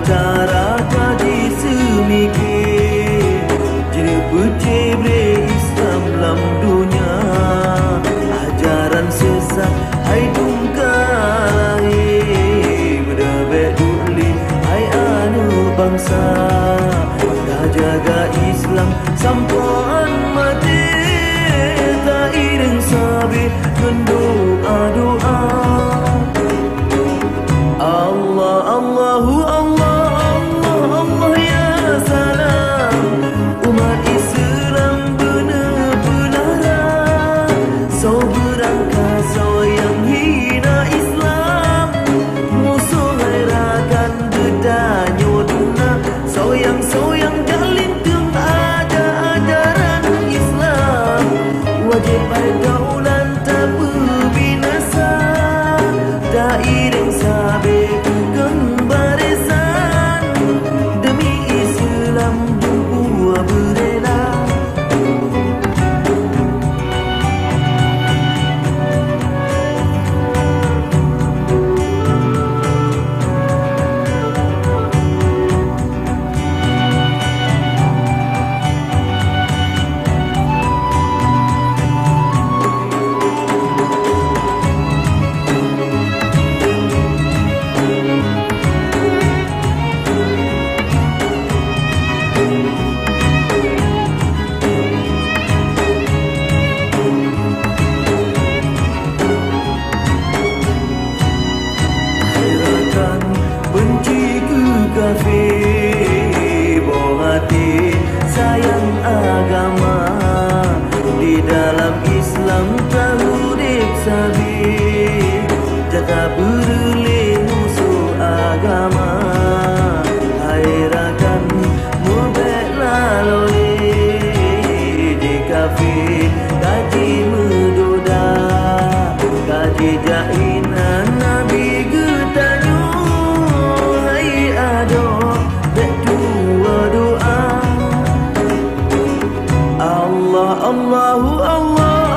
cara kaji semikir jadi bercebre Islam dalam dunia ajaran sesat hai tungkai berdebek duli hai anu bangsa dah jaga Islam sampan mati tak iring sabi doa-doa Allah Allahu Allah Allah Allah ya salam umat Islam benar belarang so berangkat so yang hina Islam musuh herakan berdanyo duna so yang jalin tung ada ajaran Islam wajib pergaulan tak berbinasa tak iring sabi barisan demi Islam berbuah berela benci ke kafir bawah hati sayang agama di dalam Islam tahudik sabi jaga berleh musuh agama hairakan mubek lalole di kafir kaji mendoda kaji jainan Nabi getanyo Allahu Allah Allah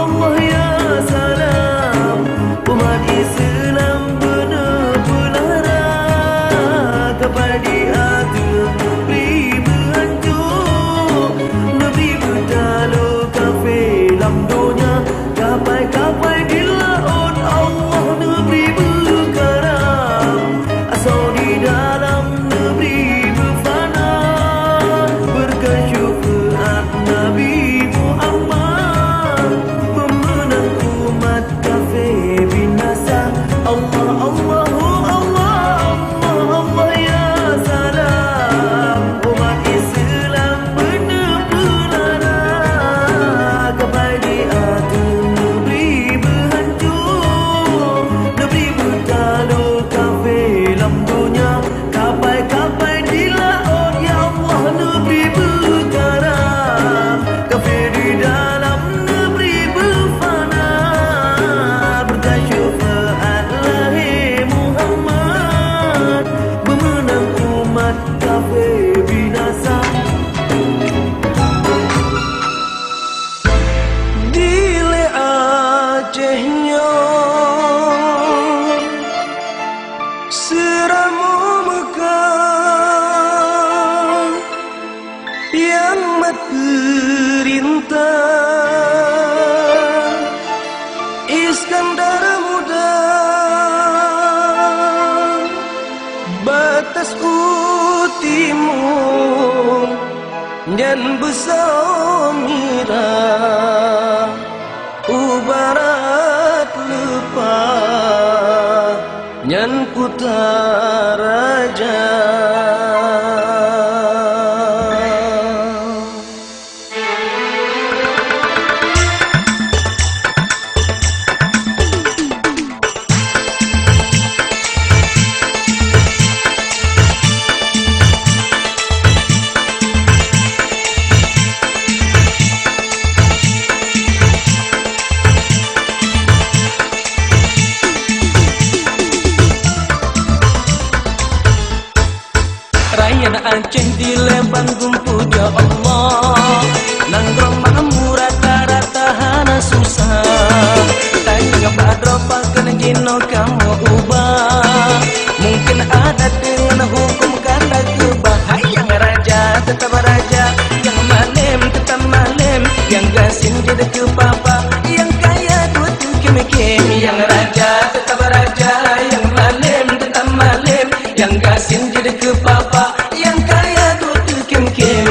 Allah ya salam umat Islam benar belarang kepada atur beri berhancur Nabi berdalu kafir dalam dunia kapai-kapai di laut Allah Nabi berkaram asal di dalam Nabi berfana berkah syufaat Nabi Muhammad memenang umat kafir binasa Allah Allahu Allah Allah Allah ya salam umat Islam benar belarang kepada atur Nabi berhancur Nabi bertalu kafir dalam dunia kapai-kapai di laut ya Allah Nabi berkaram kafir di dalam negeri berfana berkah syufaat lahir Muhammad memenang umat kafir binasa dile Acehnya seramu Mekah yang mat perintah Iskandar muda batas timur dan besamira ubarat lepas nyan Kutaraja Rakyat Aceh di Lembang puja Allah Nanggrong makmur rata-rata hana susah Tanya badro pakai kehidupan jino kamu ubah. Mungkin ada dengan hukum kata kebah. Yang raja tetap raja, yang malim tetap malim, yang gasin jadi ke papa, yang kaya duit kim-kim. Yang raja tetap raja, yang malim tetap malim, yang gasin jadi ke papa, yang kaya duit kim-kim.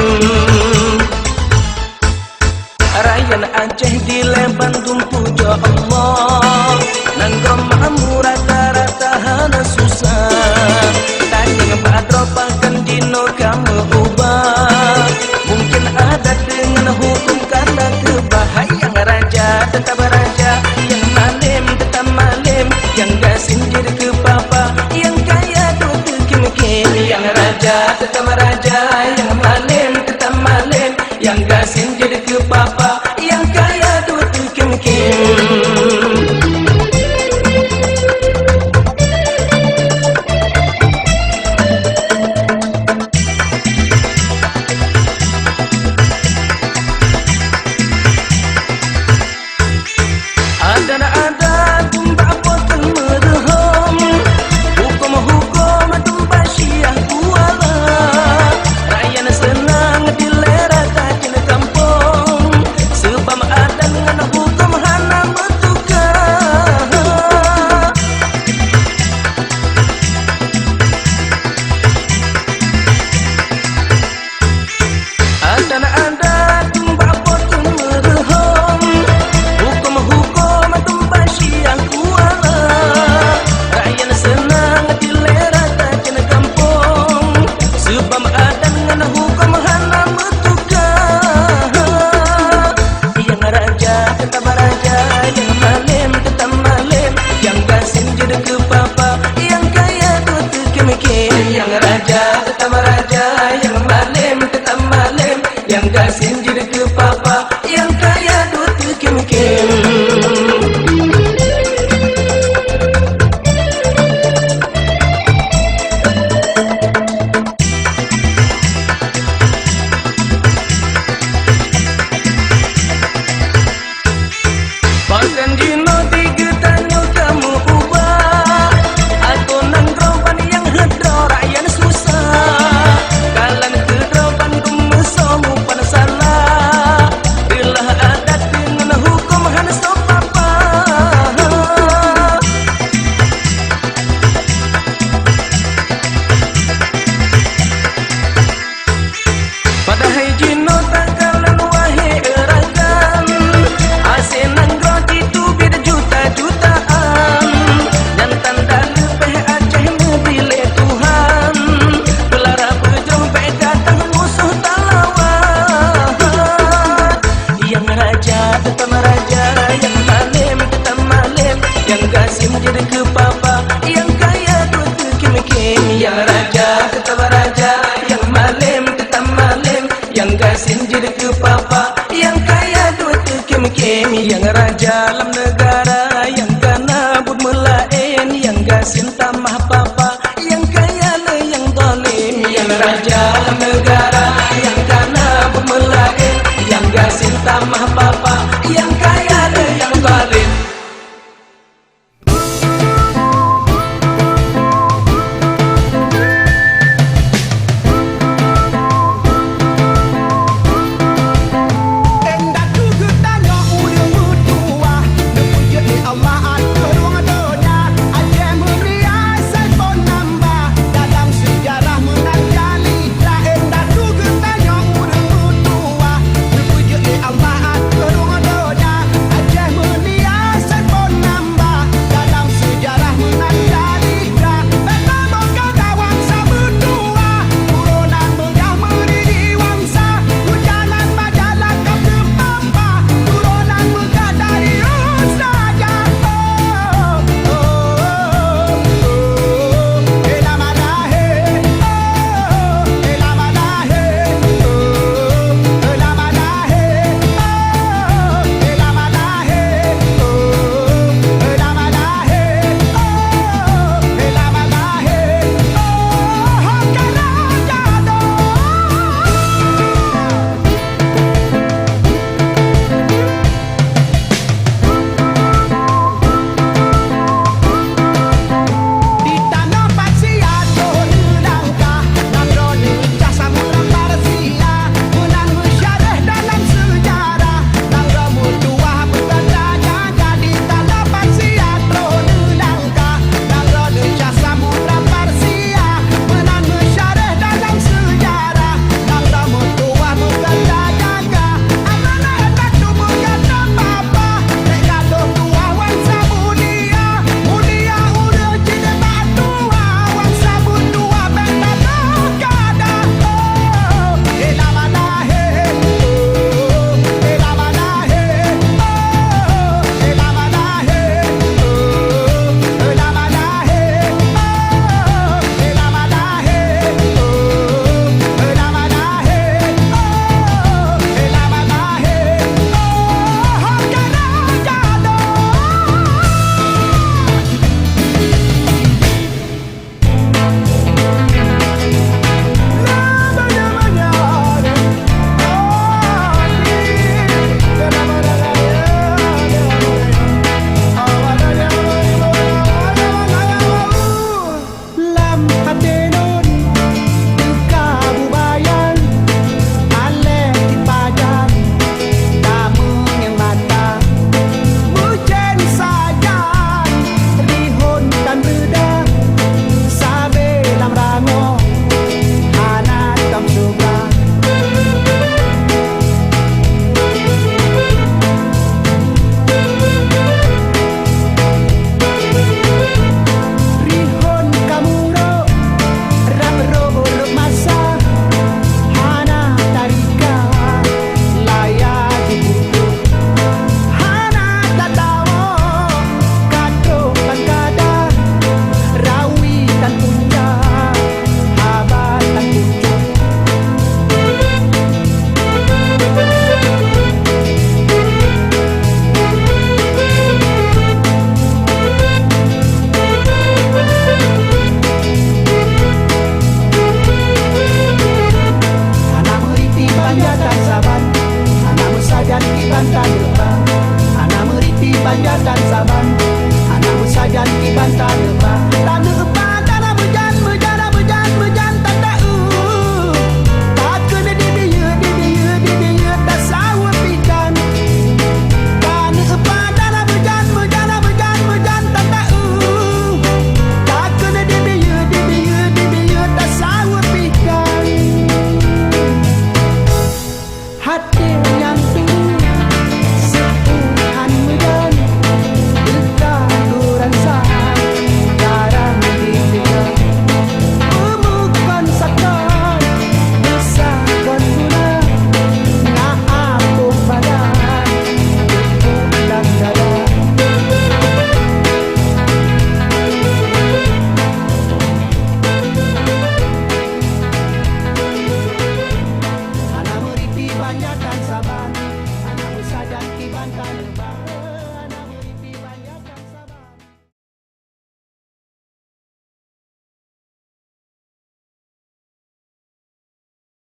Rakyat Aceh di Bandung puja Allah, nangkrom mamu rata-rata hana susah. Tanya Badro pakan dino kamu ubah. Mungkin ada dengan hukum karena kebah. Yang raja tetap raja, yang malim tetap malim, yang gasin jadi ke papa, yang kaya duit kim-kim. Yang raja tetap raja, yang malim tetap malim, yang gasin jadi ke papa, yang kaya duit kim-kim. Ada tumbak potong merhom, hukum-hukum tumbak syiah kuala. Rakyat senang dilera kacil kampung, sebab ada dengan hukum hana bertukar. Ada tumbak potong merhom, hukum-hukum tumbak syiah kuala. Rakyat senang dilera kacil kampung, sebab ada dengan hukum hana bertukar. Yang raja tetap raja, yang malim tetap malim, yang gasin jadi ke papa, yang kaya duit kim-kim. Yang raja tetap raja, yang malim tetap malim, yang gasin jadi ke papa, yang kaya duit kim-kim. Pakan jino tiga tanyo kamu ubah. Aku nanggroban yang hedro rakyat susah. Kalan kedroban kumesomu pada salah. Bila ada dengan hukum hana sopapa. Padahal jino tak kalan wahai erakan. Asin nangro itu beda juta-jutaan, dan tanda lebih Aceh membile Tuhan. Belara berjong datang musuh tak lawan. Yang raja tetap raja, yang malim tetap malim, yang gasim jadi ke papa, yang kaya duit kim-kim. Yang raja tetap raja, yang malim tetap malim, yang gasim jadi ke papa, yang kaya duit kim-kim. Yang raja dalam negara, yang kena bud melain, yang gasin tamah papa, yang kaya le yang zalim. Yang raja